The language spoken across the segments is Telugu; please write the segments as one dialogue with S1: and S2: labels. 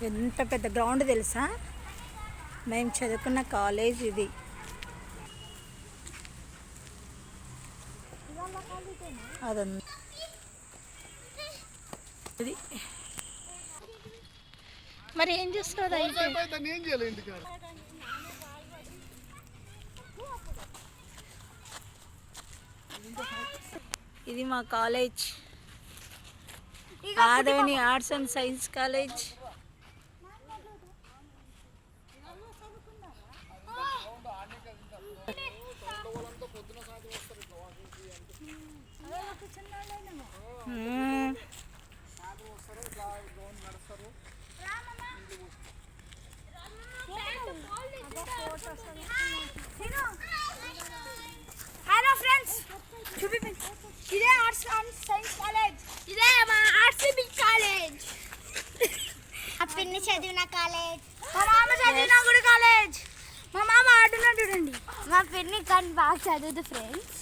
S1: ఎంత పెద్ద గ్రౌండ్ తెలుసా? మేము చదువుకున్న కాలేజ్ ఇది. అదంతా మరి ఏం చేస్తుంది అయితే? ఇది మా college, Adoni arts and science college.
S2: Hello friends, ఇదే ఆర్ట్స్ అండ్ సైన్స్ కాలేజ్. ఇదే మా ఆర్ట్స్ కాలేజ్. మా పిన్ని చదివిన కాలేజ్, మా మామ చదివిన కూడా కాలేజ్. మా మామ ఆడున్నా చూడండి. మా పిన్ని కానీ బాగా చదువుతుంది friends.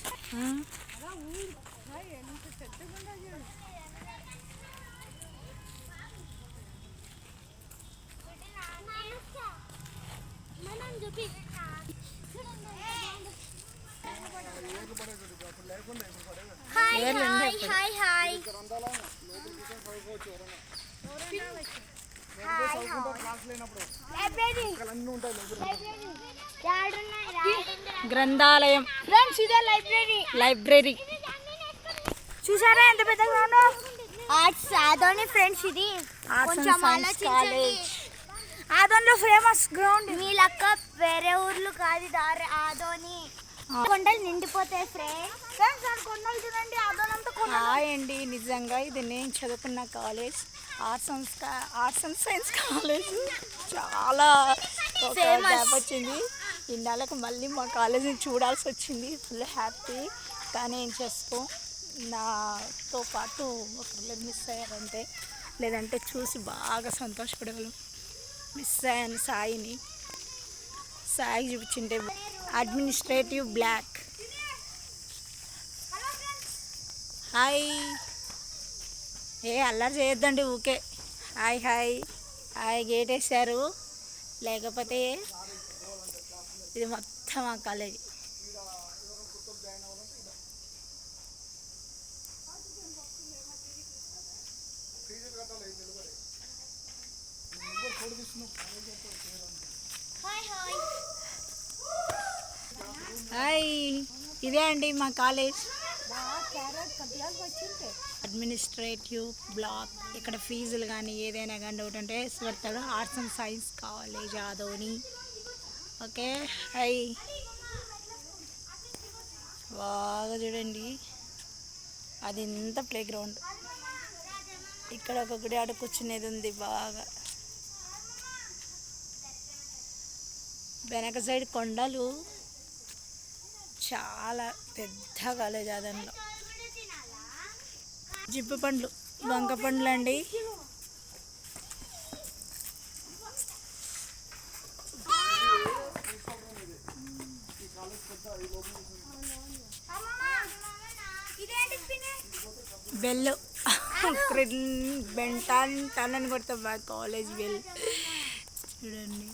S2: Hi hi hi hi.
S1: గ్రంథాలయం
S2: ఫ్రెండ్స్, ఇదే లైబ్రరీ.
S1: లైబ్రరీ
S2: చూసారా ఎంత పెద్దగా ఉందో? Arts Adoni friends. ఇది కొంచెం ఆలోచించండి. ఆదోనిలో ఫేమస్ గ్రౌండ్. మీ లక్క వేరే ఊర్లు కాదు, ఆదోని కొండలు నిండిపోతాయి ఫ్రెండ్స్. కొండలు చూడండి, ఆదోనంతా కొండలు.
S1: హాయ్ అండి, నిజంగా ఇది నేను చదువుకున్న college, arts and science college. చాలా గ్యాప్ వచ్చింది. ఇన్నాళ్ళకు మళ్ళీ మా కాలేజీని చూడాల్సి వచ్చింది. Full happy. కానీ ఏం చేసుకో, నాతో పాటు ఒకరు మిస్ అయ్యారంటే, లేదంటే చూసి బాగా సంతోషపడేవాళ్ళం. మిస్ అయ్యాను సాయిని. సాయి చూపించింటే అడ్మినిస్ట్రేటివ్ బ్లాక్. హాయ్. అల్లరి చేయొద్దండి ఊకే. Hi hi hi. గేట్ వేసారు, లేకపోతే ఇది మొత్తం మా కాలేజీ. హాయ్, ఇదే అండి మా కాలేజ్, అడ్మినిస్ట్రేటివ్ బ్లాక్. ఇక్కడ ఫీజులు కానీ ఏదైనా కానీ డౌట్ అంటే పెడతాడు. Arts and science college Adoni. Okay. Hi. బాగా చూడండి, అది ఎంత ప్లే గ్రౌండ్. ఇక్కడ ఒక గుడి ఆడ కూర్చునేది ఉంది బాగా. వెనక సైడ్ కొండలు. చాలా పెద్ద కాలేజ్ ఆదోనిలో. జిప్పు పండ్లు, వంక పండ్లు అండి. బెల్ బెంటాన్ టన్ అని కొడతా. కాలేజ్ బెల్ చూడండి.